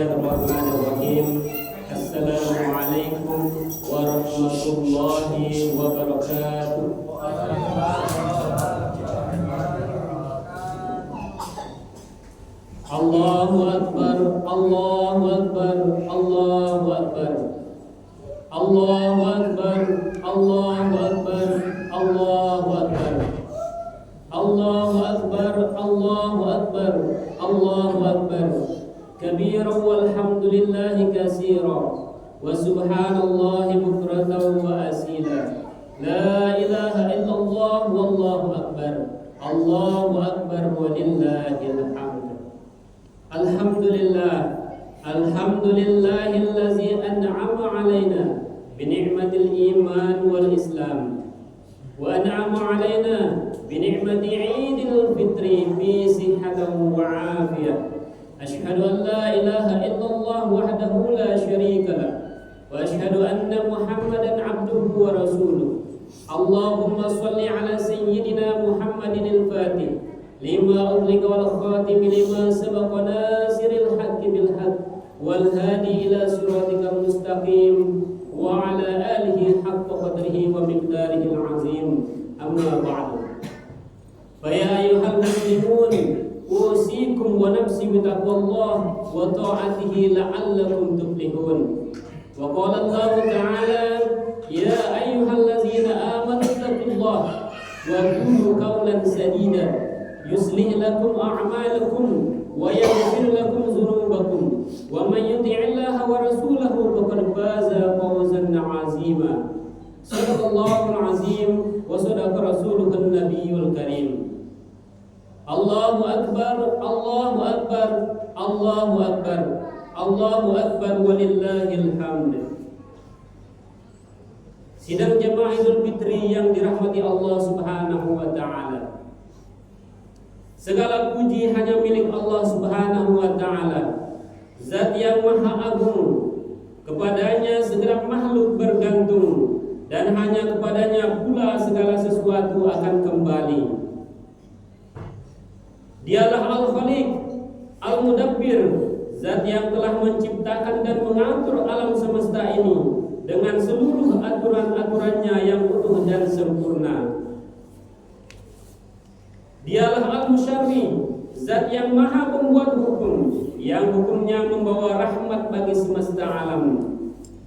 Bismillahirrahmanirrahim. Assalamualaikum warahmatullahi wabarakatuh. Allahu Akbar, Allahu Akbar, Allahu Akbar. Allahu Akbar, Allahu Akbar, Allahu Akbar. Allahu Akbar, Allahu Akbar, Allahu Akbar. Kabiran walhamdulillahi katsira wa subhanallahi bukratan wa asila. La ilaha illallah wallahu akbar. Allahu akbar walillahil hamd. Alhamdulillah, alhamdulillahillazi an'ama 'alaina bi ni'matil iman wal islam wa an'ama 'alaina bi ni'mati 'idil fitri fi sihhatin wa 'afiyah. Asyhadu an la ilaha illallah wahdahu la syarika lah wa asyhadu anna Muhammadan 'abduhu wa rasuluh. Allahumma shalli 'ala sayyidina Muhammadin al-Fatih lima ughliqa wal khatim lima sabaqa nasiril haqqi bil haqq wal hadi ila siratikal mustaqim wa 'ala alihi haqqa qadrihi wa miqdarihi al-'azim. Amma ba'du. Fa ya ayyuhal muslimun, usikum wa nafsi bitaqwallah wa ta'atihi la'allakum tuflihun. Wa qala Allah ta'ala, ya ayyuhallazina amanu taqullaha wa qulu qawlan sadida yuslih lakum a'malakum wa yaghfir lakum dhunubakum wa man yuti'illaha wa rasulahu faqad faza fawzan 'azima. Sadaqallahul 'azim wa sadaqa rasuluhun nabiyyul karim. Allahu Akbar, Allahu Akbar, Allahu Akbar, Allahu Akbar walillahil hamd. Sidang jamaah Idul Fitri yang dirahmati Allah Subhanahu wa taala. Segala puji hanya milik Allah Subhanahu wa taala, Zat yang Maha Agung. Kepadanya segenap makhluk bergantung dan hanya kepadanya pula segala sesuatu akan kembali. Dialah Al-Khaliq, Al-Mudabbir, Zat yang telah menciptakan dan mengatur alam semesta ini dengan seluruh aturan-aturannya yang utuh dan sempurna. Dialah Al-Musyarri, Zat yang maha pembuat hukum, yang hukumnya membawa rahmat bagi semesta alam.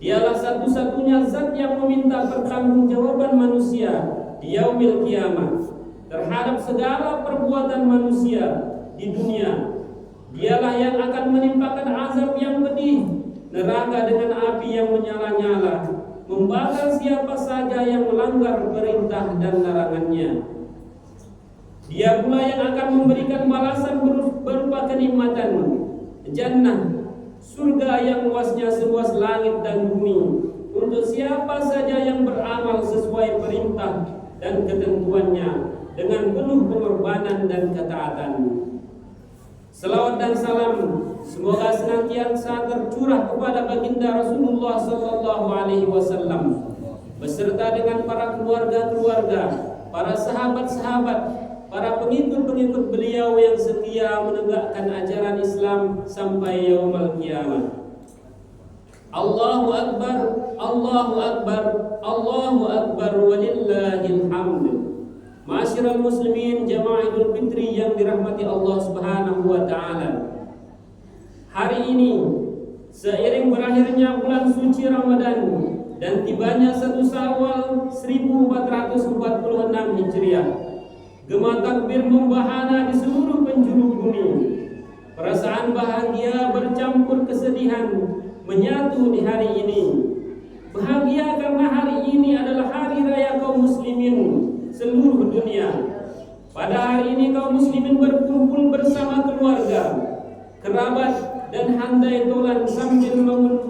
Dialah satu-satunya Zat yang meminta pertanggungjawaban manusia di yaumil kiamah terhadap segala perbuatan manusia di dunia. Dialah yang akan menimpakan azab yang pedih, neraka dengan api yang menyala-nyala, membakar siapa saja yang melanggar perintah dan larangannya. Dia pula yang akan memberikan balasan berupa kenikmatan jannah, surga yang luasnya seluas langit dan bumi, untuk siapa saja yang beramal sesuai perintah dan ketentuannya dengan penuh pengorbanan dan ketaatan. Selawat dan salam semoga senantiasa tercurah kepada baginda Rasulullah sallallahu alaihi wasallam beserta dengan para keluarga-keluarga, para sahabat-sahabat, para pengikut-pengikut beliau yang setia menegakkan ajaran Islam sampai yaumul qiyamah. Allahu Akbar, Allahu Akbar, Allahu Akbar walillahil hamd. Ma'asyiral muslimin jamaah Idul Fitri yang dirahmati Allah Subhanahu wa taala. Hari ini seiring berakhirnya bulan suci Ramadan dan tibanya 1 Syawal 1446 Hijriah, gema takbir membahana di seluruh penjuru bumi. Perasaan bahagia bercampur kesedihan menyatu di hari ini. Bahagia karena hari ini adalah hari raya kaum muslimin seluruh dunia. Pada hari ini kaum muslimin berkumpul bersama keluarga, kerabat dan handai tolan sambil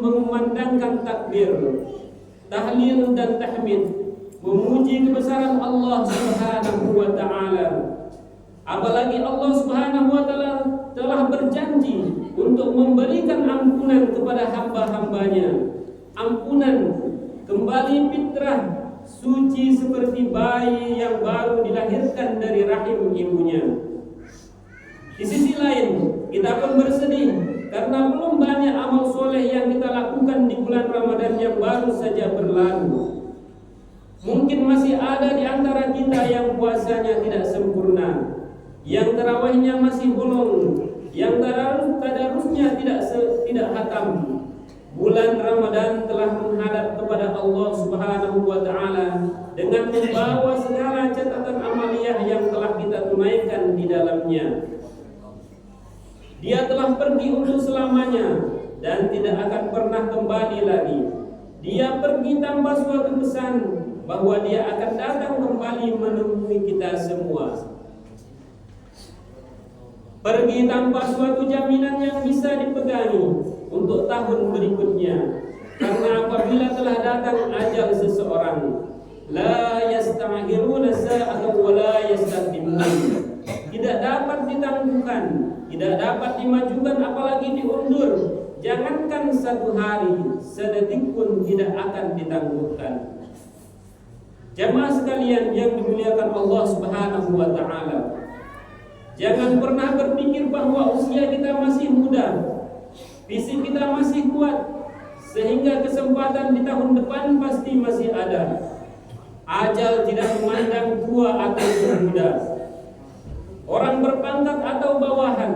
mengumandangkan takbir, tahlil dan tahmid, memuji kebesaran Allah Subhanahu wa taala. Apalagi Allah Subhanahu wa taala telah berjanji untuk memberikan ampunan kepada hamba-hambanya. Ampunan, kembali fitrah suci seperti bayi yang baru dilahirkan dari rahim ibunya. Di sisi lain, kita pun bersedih karena belum banyak bulan Ramadan yang baru saja berlalu. Mungkin masih ada di antara kita yang puasanya tidak sempurna, yang tarawihnya masih bolong, yang tadarusnya tidak hatam. Bulan Ramadan telah menghadap kepada Allah Subhanahu wa taala dengan membawa segala catatan amaliyah yang telah kita tunaikan di dalamnya. Dia telah pergi untuk selamanya dan tidak akan pernah kembali lagi. Dia pergi tanpa suatu pesan bahwa dia akan datang kembali menemui kita semua. Pergi tanpa suatu jaminan yang bisa dipegangi untuk tahun berikutnya, karena apabila telah datang ajal seseorang, la yasta'khiruna sa'atan wa la yastaqdimun, tidak dapat ditangguhkan, tidak dapat dimajukan apalagi diundur. Jangankan satu hari, sedetik pun tidak akan ditangguhkan. Jamaah sekalian yang dimuliakan Allah Subhanahu wa taala, jangan pernah berpikir bahwa usia kita masih muda, fisik kita masih kuat, sehingga kesempatan di tahun depan pasti masih ada. Ajal tidak memandang tua atau muda, orang berpangkat atau bawahan,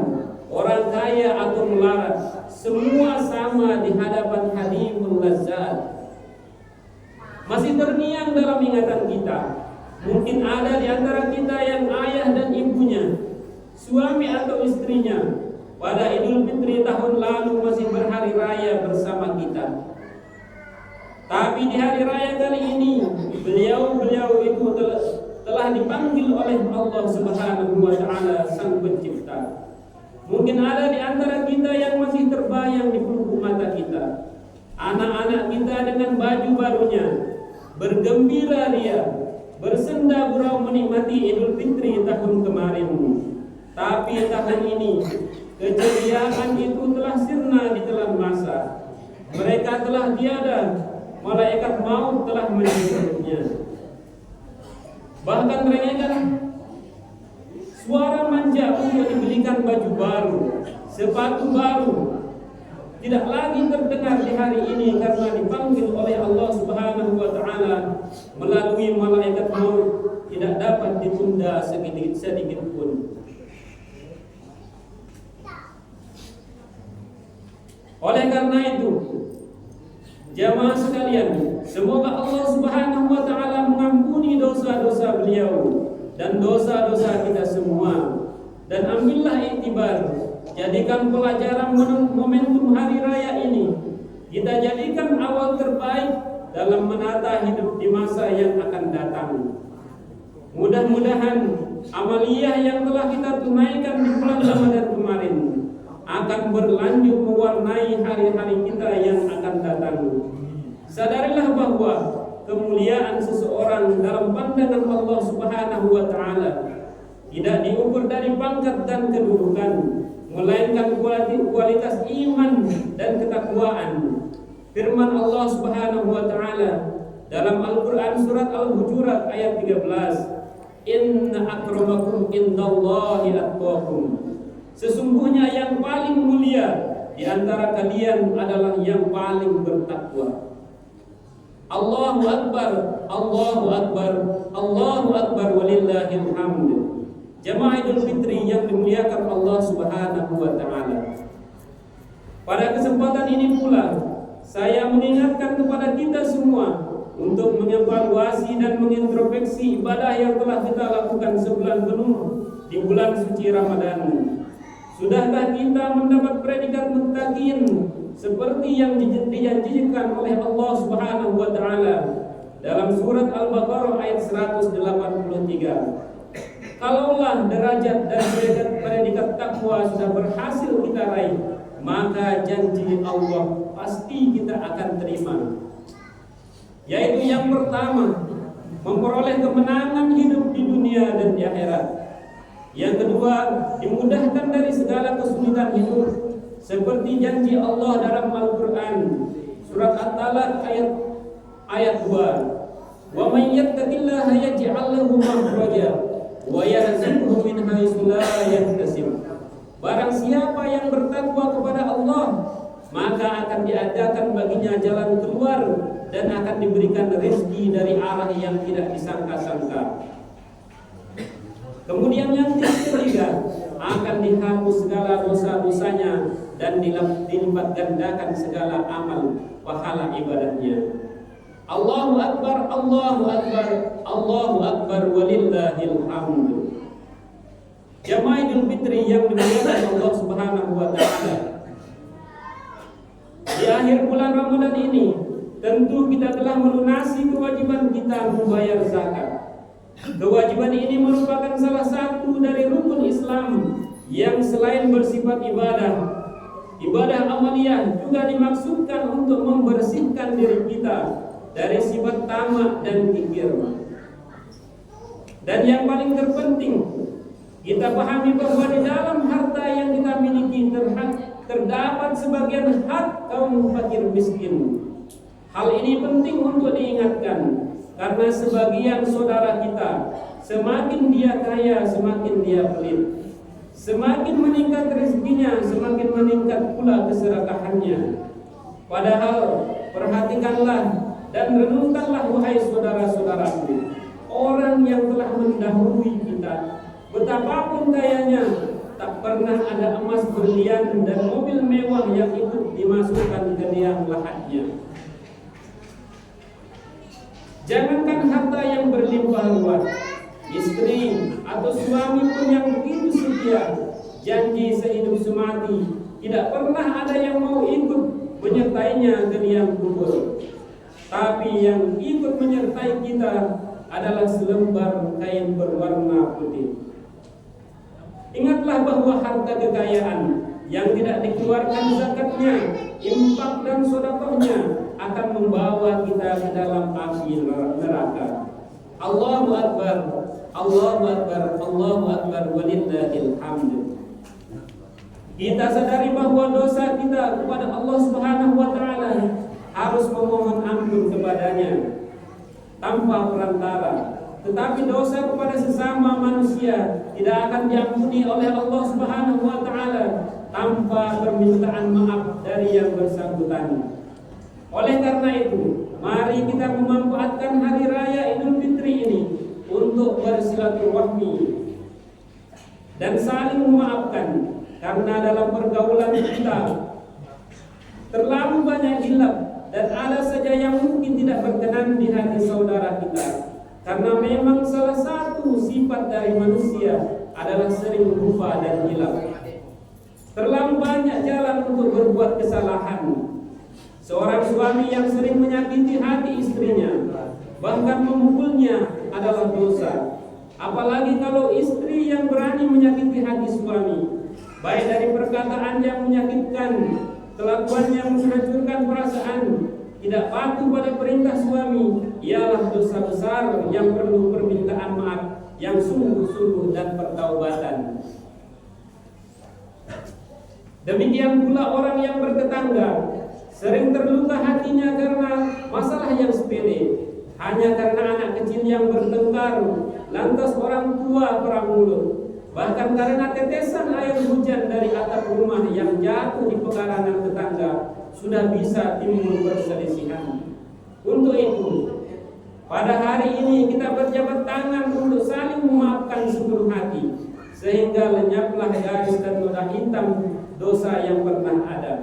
orang kaya atau melarat, semua sama di hadapan Halimul Lazzat. Masih terngiang dalam ingatan kita. Mungkin ada di antara kita yang ayah dan ibunya, suami atau istrinya, pada Idul Fitri tahun lalu masih berhari raya bersama kita. Tapi di hari raya kali ini, beliau itu telah dipanggil oleh Allah Subhanahu wa taala Sang Pencipta. Mungkin ada di antara kita yang masih terbayang di pelupuk mata kita, anak-anak kita dengan baju barunya, bergembira ria, bersenda gurau menikmati Idul Fitri tahun kemarin. Tapi tahun ini keceriaan itu telah sirna di telan masa. Mereka telah tiada, malaikat maut telah menjemputnya. Bahkan rengekan suara manja untuk dibelikan baju baru, sepatu baru, tidak lagi terdengar di hari ini karena dipanggil oleh Allah Subhanahu wa taala melalui malaikat maut, tidak dapat ditunda sedikit pun. Oleh karena itu, jamaah sekalian, semoga Allah Subhanahu wa taala mengampuni dosa-dosa beliau dan dosa-dosa kita semua. Dan ambillah iktibar, jadikan pelajaran momentum hari raya ini, kita jadikan awal terbaik dalam menata hidup di masa yang akan datang. Mudah-mudahan amaliyah yang telah kita tunaikan di bulan Ramadan kemarin akan berlanjut mewarnai hari-hari kita yang akan datang. Sadarilah bahwa kemuliaan seseorang dalam pandangan Allah Subhanahu wa taala tidak diukur dari pangkat dan kedudukan, melainkan kualitas iman dan ketakwaan. Firman Allah Subhanahu wa taala dalam Al-Qur'an surat Al-Hujurat ayat 13, "Inna akramakum indallahi atqakum." Sesungguhnya yang paling mulia di antara kalian adalah yang paling bertakwa. Allahu Akbar, Allahu Akbar, Allahu Akbar, walillahil hamd. Jamaah Idul Fitri yang dimuliakan Allah Subhanahu wa taala. Pada kesempatan ini pula saya mengingatkan kepada kita semua untuk mengevaluasi dan mengintrospeksi ibadah yang telah kita lakukan sebulan penuh di bulan suci Ramadan. Sudahkah kita mendapat predikat muttaqin seperti yang dijanjikan oleh Allah Subhanahu wa taala dalam surat Al-Baqarah ayat 183? Kalaulah derajat dan predikat takwa sudah berhasil kita raih, maka janji Allah pasti kita akan terima. Yaitu yang pertama, memperoleh kemenangan hidup di dunia dan di akhirat. Yang kedua, dimudahkan dari segala kesulitan hidup, seperti janji Allah dalam Al-Quran surat At-Talaq ayat 2. Wa may yattaqillaha yaj'al lahu makhraja wa yarzuqhu min haitsu la yahtasib. Barang siapa yang bertakwa kepada Allah, maka akan diadakan baginya jalan keluar dan akan diberikan rezeki dari arah yang tidak disangka-sangka. Kemudian yang ketiga, akan dihapus segala dosa-dosanya dan dilipat gandakan segala amal pahala ibadahnya. Allahu Akbar, Allahu Akbar, Allahu Akbar, walillahil hamd. Jamaah Idul Fitri yang dimuliakan Allah Subhanahu wa taala. Di akhir bulan Ramadan ini, tentu kita telah melunasi kewajiban kita membayar zakat. Kewajiban ini merupakan salah satu dari rukun Islam yang selain bersifat ibadah amaliyah juga dimaksudkan untuk membersihkan diri kita dari sifat tamak dan kikir. Dan yang paling terpenting, kita pahami bahwa di dalam harta yang kita miliki terdapat sebagian hak kaum fakir miskin. Hal ini penting untuk diingatkan karena sebagian saudara kita semakin dia kaya semakin dia pelit. Semakin meningkat rezekinya, semakin meningkat pula keserakahannya. Padahal perhatikanlah dan renungkanlah wahai saudara-saudaraku, orang yang telah mendahului kita, betapapun kayanya, tak pernah ada emas berlian dan mobil mewah yang ikut dimasukkan ke liang lahatnya. Jangankan harta yang berlimpah ruah, istri atau suami pun yang begitu setia, janji sehidup semati, tidak pernah ada yang mau ikut menyertainya ke liang kubur. Tapi yang ikut menyertai kita adalah selembar kain berwarna putih. Ingatlah bahwa harta kekayaan yang tidak dikeluarkan zakatnya, infak dan sedekahnya akan membawa kita ke dalam api neraka. Allahu Akbar, Allahu Akbar, Allahu Akbar, walillahil hamd. Kita sadari bahwa dosa kita kepada Allah Subhanahu wa taala harus memohon ampun kepadanya tanpa perantara. Tetapi dosa kepada sesama manusia tidak akan diampuni oleh Allah Subhanahu wa taala tanpa permintaan maaf dari yang bersangkutan. Oleh karena itu, mari kita memanfaatkan hari raya Idul Fitri ini untuk bersilaturahmi dan saling memaafkan, karena dalam pergaulan kita terlalu banyak hilaf dan ada saja yang mungkin tidak berkenan di hati saudara kita. Karena memang salah satu sifat dari manusia adalah sering lupa dan hilaf. Terlalu banyak jalan untuk berbuat kesalahan. Seorang suami yang sering menyakiti hati istrinya, bahkan memukulnya, adalah dosa. Apalagi kalau istri yang berani menyakiti hati suami, baik dari perkataan yang menyakitkan, kelakuan yang menghancurkan perasaan, tidak patuh pada perintah suami, ialah dosa besar yang perlu permintaan maaf yang sungguh-sungguh dan pertaubatan. Demikian pula orang yang bertetangga, sering terluka hatinya karena masalah yang sepele, hanya karena anak kecil yang bertengkar, lantas orang tua perang mulut. Bahkan karena tetesan air hujan dari atap rumah yang jatuh di pekarangan tetangga, sudah bisa timbul perselisihan. Untuk itu, pada hari ini kita berjabat tangan untuk saling memaafkan seluruh hati, sehingga lenyaplah garis dan noda hitam dosa yang pernah ada.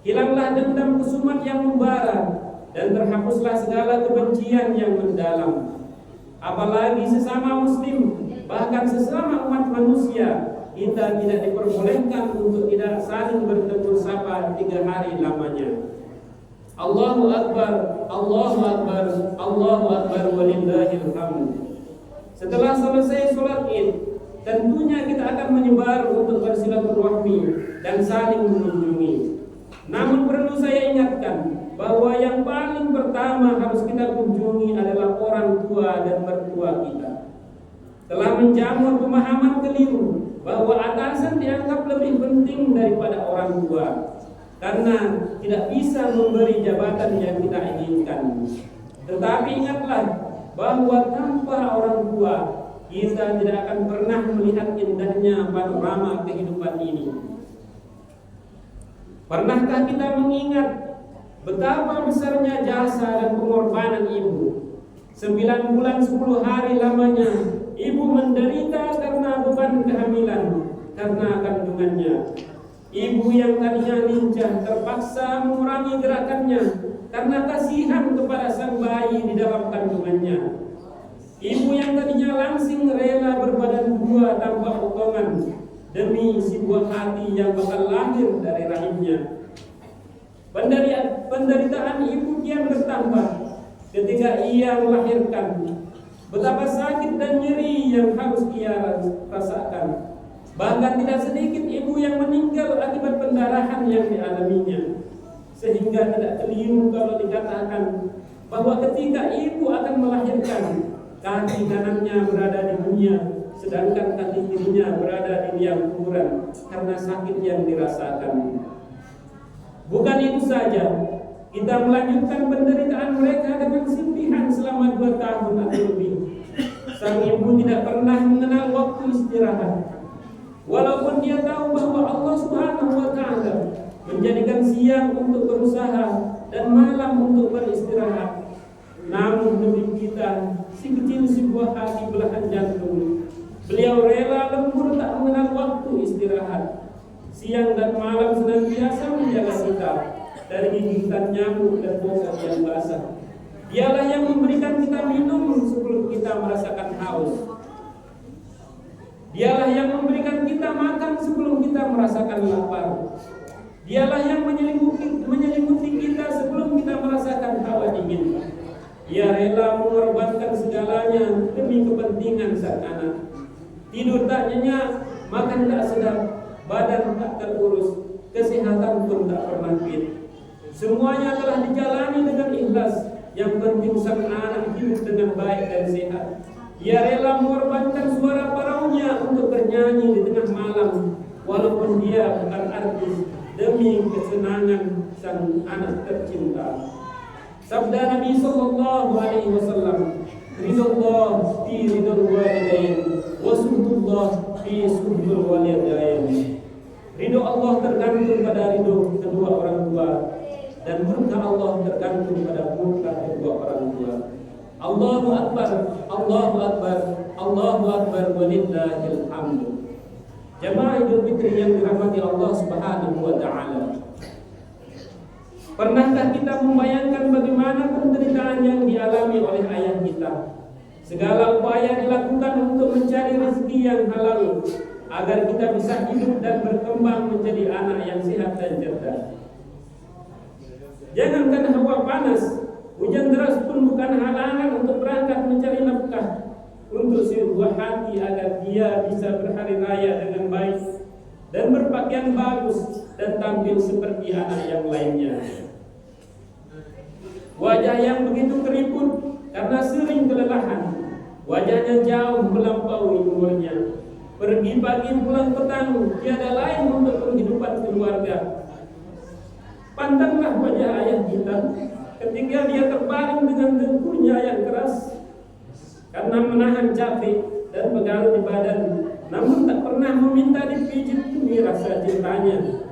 Hilanglah dendam kesumat yang membara, dan terhapuslah segala kebencian yang mendalam. Apalagi sesama muslim, bahkan sesama umat manusia, kita tidak diperbolehkan untuk tidak saling bertegur sapa 3 hari lamanya. Allahu Akbar, Allahu Akbar, Allahu Akbar, walillahil hamd. Setelah selesai sholat Id, tentunya kita akan menyebar untuk bersilaturahmi dan saling mengunjungi. Namun perlu saya ingatkan bahwa yang paling pertama harus kita kunjungi adalah orang tua dan mertua kita. Telah menjamur pemahaman keliru bahwa atasan dianggap lebih penting daripada orang tua, karena tidak bisa memberi jabatan yang kita inginkan. Tetapi ingatlah bahwa tanpa orang tua kita tidak akan pernah melihat indahnya panorama kehidupan ini. Pernahkah kita mengingat betapa besarnya jasa dan pengorbanan ibu? 9 bulan 10 hari lamanya ibu menderita karena beban kehamilan, karena kandungannya. Ibu yang tadinya lincah terpaksa mengurangi gerakannya karena kasihan kepada sang bayi di dalam kandungannya. Ibu yang tadinya langsing rela berbadan 2 tanpa potongan demi si buah hati yang bakal lahir dari rahimnya. Penderitaan ibu kian bertambah ketika ia melahirkan. Betapa sakit dan nyeri yang harus ia rasakan. Bahkan tidak sedikit ibu yang meninggal akibat pendarahan yang dialaminya. Sehingga tidak keliru kalau dikatakan bahwa ketika ibu akan melahirkan, kaki kanannya berada di dunia, sedangkan kaki kirinya berada di liang kuburan karena sakit yang dirasakan. Bukan itu saja, kita melanjutkan penderitaan mereka dengan simpihan selama 2 tahun atau lebih. Sang ibu tidak pernah mengenal waktu istirahat, walaupun dia tahu bahwa Allah Subhanahu wa Ta'ala menjadikan siang untuk berusaha dan malam untuk beristirahat. Namun demi kita, si kecil si buah hati belahan jantung, beliau rela lembur tak mengenal waktu istirahat. Siang dan malam senantiasa menjaga kita dari gigitan nyamuk dan bongkok yang basah. Dialah yang memberikan kita minum sebelum kita merasakan haus. Dialah yang memberikan kita makan sebelum kita merasakan lapar. Dialah yang menyelimuti kita sebelum kita merasakan hawa dingin. Ia rela mengorbankan segalanya demi kepentingan sang anak. Tidur tak nyenyak, makan tak sedap, badan tak terurus, kesehatan pun tak pernah fit. Semuanya telah dijalani dengan ikhlas. Yang penting sang anak hidup dengan baik dan sehat. Ia rela mengorbankan suara paraunya untuk bernyanyi di tengah malam, walaupun dia bukan artis, demi kesenangan sang anak tercinta. Sabda Nabi sallallahu alaihi wasallam, ridullah fi ridul walidain wa suhdullah fi suhdul walidain. Ridho Allah tergantung pada ridho kedua orang tua, dan murka Allah tergantung pada murka kedua orang tua. Allahu Akbar, Allahu Akbar, Allahu Akbar, walillahil hamd. Jamaah Idul Fitri yang dirahmati Allah Subhanahu wa Ta'ala, pernahkah kita membayangkan bagaimana penderitaan yang dialami oleh ayah kita? Segala upaya dilakukan untuk mencari rezeki yang halal agar kita bisa hidup dan berkembang menjadi anak yang sehat dan cerdas. Jangankan hawa panas, hujan deras pun bukan halangan untuk berangkat mencari nafkah untuk si buah hati agar dia bisa berhari raya dengan baik dan berpakaian bagus dan tampil seperti anak yang lainnya. Wajah yang begitu keriput karena sering kelelahan, wajahnya jauh melampaui umurnya. Pergi pagi pulang petang, tiada lain untuk penghidupan keluarga. Pandanglah wajah ayah kita ketika dia terbaring dengan dengkulnya yang keras karena menahan capek dan pegal di badan, namun tak pernah meminta dipijit demi rasa cintanya.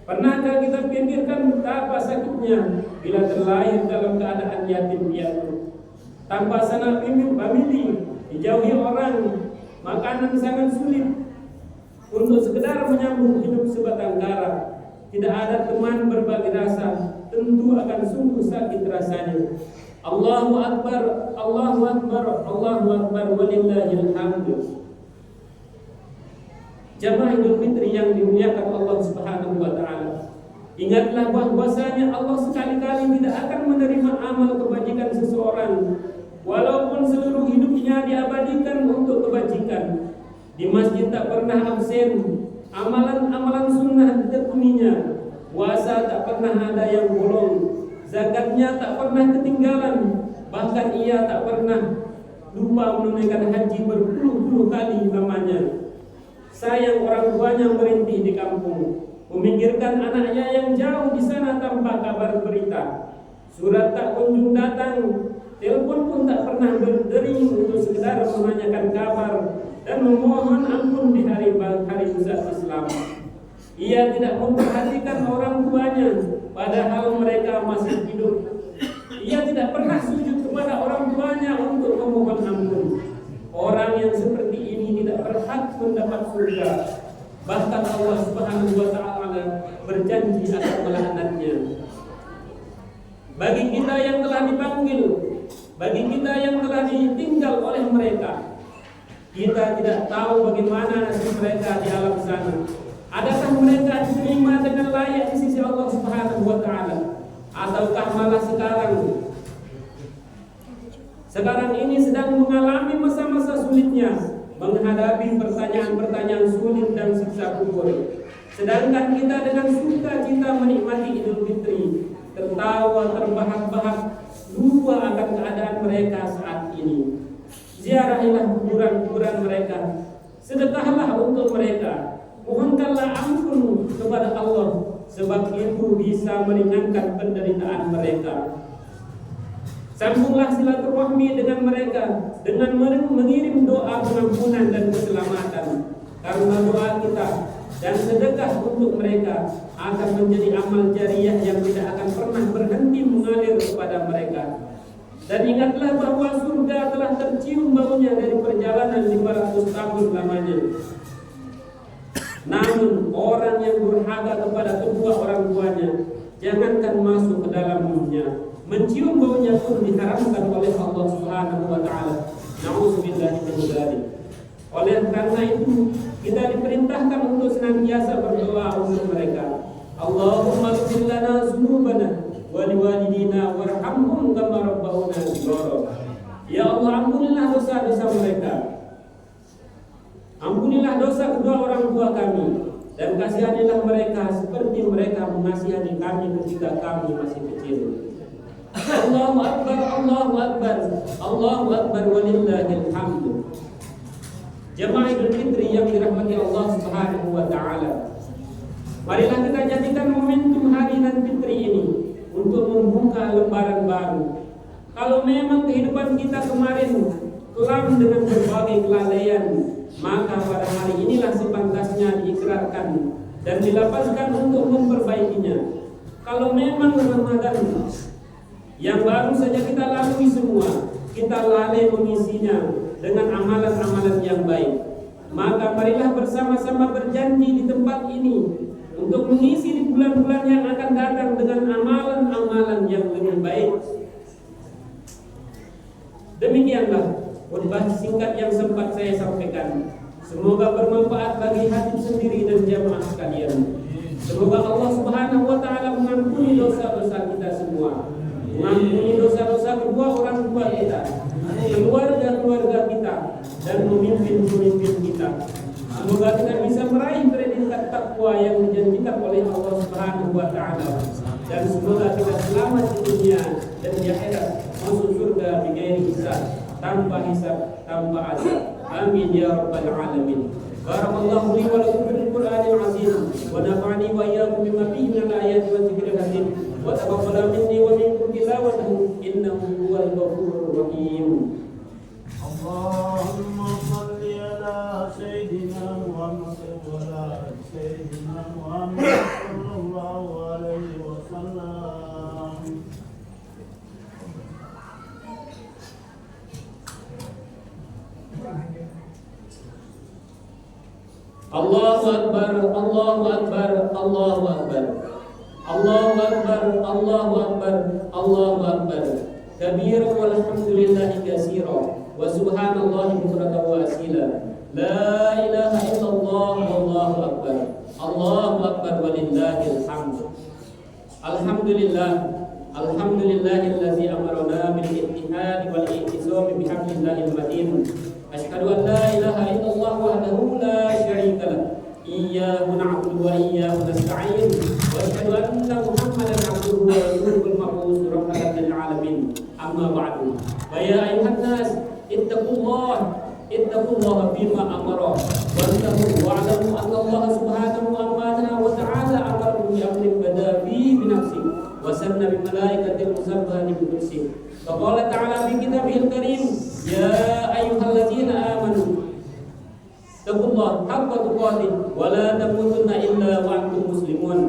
Pernahkah kita pikirkan betapa sakitnya bila terlahir dalam keadaan yatim piatu, tanpa sanak famili, dijauhi orang, makanan sangat sulit, untuk sekedar menyambung hidup sebatang kara, tidak ada teman berbagi rasa, tentu akan sungguh sakit rasanya. Allahu Akbar, Allahu Akbar, Allahu Akbar, walillahil hamd. Jamaah Idul Fitri yang dimuliakan Allah Subhanahu wa Ta'ala, ingatlah bahwasanya Allah sekali-kali tidak akan menerima amal kebajikan seseorang walaupun seluruh hidupnya diabadikan untuk kebajikan. Di masjid tak pernah absen, amalan-amalan sunnah ditekuninya, puasa tak pernah ada yang bolong, zakatnya tak pernah ketinggalan, bahkan ia tak pernah lupa menunaikan haji berpuluh-puluh kali lamanya. Sayang orang tuanya merintih di kampung, memikirkan anaknya yang jauh di sana tanpa kabar berita. Surat tak kunjung datang, telepon pun tak pernah berdering untuk sekedar menanyakan kabar dan memohon ampun di hari besar Islam. Ia tidak memperhatikan orang tuanya padahal mereka masih hidup. Ia tidak pernah sujud kepada orang tuanya untuk memohon ampun. Orang yang seperti ini tidak berhak mendapat surga. Bahkan Allah Subhanahu wa taala berjanji akan melaknatnya. Bagi kita yang telah dipanggil, bagi kita yang telah ditinggal oleh mereka, kita tidak tahu bagaimana nasib mereka di alam sana. Adakah mereka diterima dengan layak di sisi Allah Subhanahu wa taala, ataukah malah sekarang ini sedang mengalami masa-masa sulitnya, menghadapi pertanyaan-pertanyaan sulit dan siksa kubur. Sedangkan kita dengan sukacita menikmati Idul Fitri, tertawa terbahak-bahak, lupa akan keadaan mereka saat ini. Ziarahilah kuburan-kuburan mereka, sedekahlah untuk mereka, mohonkanlah ampun kepada Allah, sebab itu bisa meringankan penderitaan mereka. Sambunglah silaturahmi dengan mereka dengan mengirim doa pengampunan dan keselamatan, karena doa kita dan sedekah untuk mereka akan menjadi amal jariah yang tidak akan pernah berhenti mengalir kepada mereka. Dan ingatlah bahwa surga telah tercium baunya dari perjalanan 500 tahun lamanya. Namun orang yang durhaka kepada kedua orang tuanya, jangankan masuk ke dalamnya, mencium baunya pun diharamkan oleh Allah Subhanahu wa taala. Nauzubillahi min dzalik. Oleh karena itu, kita diperintahkan untuk senantiasa berdoa untuk mereka. Allahumma ighfir lana dzunubana wa liwalidina warhamhum kama rabbawna shighara. Ya Allah, ampunilah dosa-dosa mereka. Ampunilah dosa kedua orang tua kami, dan kasihanilah mereka seperti mereka mengasihani kami ketika kami masih kecil. Allahu Akbar, Allahu Akbar, Allahu Akbar, walillahil hamd. Jemaah Idul Fitri yang dirahmati Allah Subhanahu wa taala, marilah kita jadikan momentum hari Idul Fitri ini untuk membuka lembaran baru. Kalau memang kehidupan kita kemarin kelam dengan berbagai kelalaian, maka pada hari inilah sepantasnya diikrarkan dan dilapaskan untuk memperbaikinya. Kalau memang Ramadan yang baru saja kita lalui semua, kita lalai mengisinya dengan amalan-amalan yang baik, maka marilah bersama-sama berjanji di tempat ini untuk mengisi di bulan-bulan yang akan datang dengan amalan-amalan yang lebih baik. Demikianlah khutbah singkat yang sempat saya sampaikan. Semoga bermanfaat bagi hati sendiri dan jamaah sekalian. Semoga Allah Subhanahu wa taala mengampuni dosa-dosa kita semua, mengampuni dosa-dosa kedua orang tua kita, keluarga-keluarga kita, dan pemimpin-pemimpin kita. Semoga kita bisa meraih predikat takwa yang dijanjikan oleh Allah Subhanahu wa taala, dan semoga kita selamat di dunia dan di akhirat, masuk surga bighairi hisab, tanpa hisab, tanpa azab. Amin ya rabbal alamin. Barakallahu li wa lakum fil Qur'anil azim wa nafa'ani wa iyyakum bima fihi min al-ayati wa dzikril hakim wa taqabbal minni wa minkum tilawatahu innahu huwal ghafurur rahim. Allahumma shalli ala sayyidina Muhammad wa ala sayyidina Muhammad sallallahu alaihi wasallam. Allahu Akbar, Allahu Akbar, Allahu Akbar, Allahu Akbar, Allahu Akbar, Allahu Akbar. Kabira walhamdulillahi katsira wa subhanallahi bukratan wa asila. La ilaha illallah wallahu akbar. Allahu akbar walillahil hamd. Alhamdulillah, alhamdulillahillazi amarna bil ittihad wal i'tisam bihablillahil matin. Asyhadu an la ilaha illallah wahdahu la syarika lah. Iyyahu na'budu wa iyyahu nasta'in. Wa asyhadu anna Muhammadan 'abduhu wa rasuluhul mab'uts rahmatan lil alamin. Amma ba'du. Wa ya ayyuhan nas ittaqullaha bima amara wa antahu wa'lamu anna Allah subhanahu wa ta'ala amara bi amrin bada bi nafsi wa sanna bi malaikatil musabbahati bi kursi. Faqala ta'ala fi kitabihil karim, ya ayyuhalladzina amanu Taqullah haqqa tuqatih wa la tamutunna illa wa antum muslimun.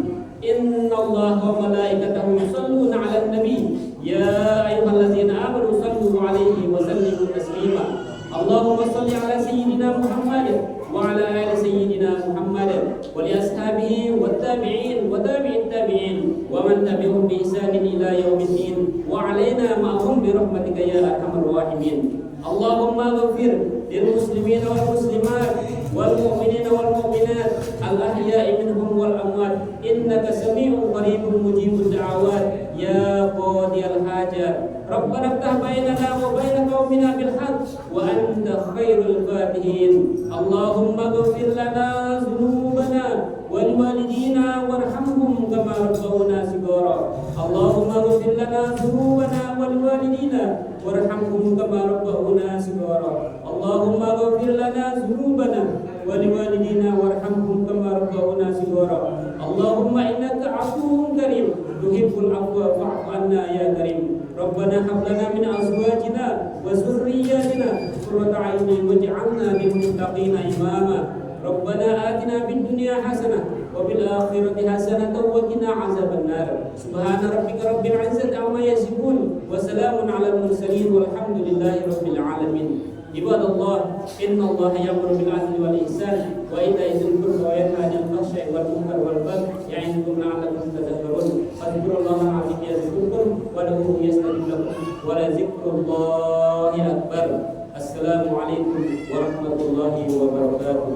Innallaha wa malaikatahu yusholluna 'alan nabi ya ayyuhalladzina amanu shallu 'alaihi wa sallimu taslima. Allahumma shalli 'ala sayyidina Muhammad wa 'ala ali sayyidina Muhammad wa li ashabihi wat tabi'in wa tabi'it tabi'in wa man tabi'ahum bi ihsanin ila yaumiddin wa 'alaina ma'hum bi rahmatika ya arhamar rahimin. Allahumma ighfir lil muslimina wal muslimat wal mu'minina wal mu'minat al ahya'i minhum wal amwat innaka sami'un qaribun mujibud da'awat ya qadiyal hajat. Rabbana iftah bainana wa bain qaumina bil haqq wa anta khairul fatihin. Allahumma ighfir lana dhunubana wal walidina warhamhum kama rabbawna shighara. Allahumma ighfir lana dhunubana wal walidina warhamhum kama rabbawna shighara. Allahumma ighfir lana dhunubana wal walidina warhamhum kama rabbawna shighara. Allahumma innaka 'afuwwun karim tuhibbul 'afwa fa'fu 'anna ya karim. Rabbana hab lana min azwajina wa dhurriyyatina qurrata 'aynin waj'alna lil muttaqina imama. Rabbana atina fid dunya hasanah wa fil akhirati hasanatan wa qina 'adzaban nar. Subhana rabbika rabbil 'izzati 'amma yasifun wa salamun 'alal mursalin walhamdulillahi rabbil alamin. Ibadallah, innallaha ya'muru bil 'adli wal ihsan wa ita'i dzil qurba wa yanha 'anil fahsya'i wal munkari wal baghi ya'idukum la'allakum tadhakkarun. Fadhkurullaha al-'azim yazkurkum wa lahu yastajib lakum wa la dzikrullahi akbar. Assalamu alaikum warahmatullahi wabarakatuh.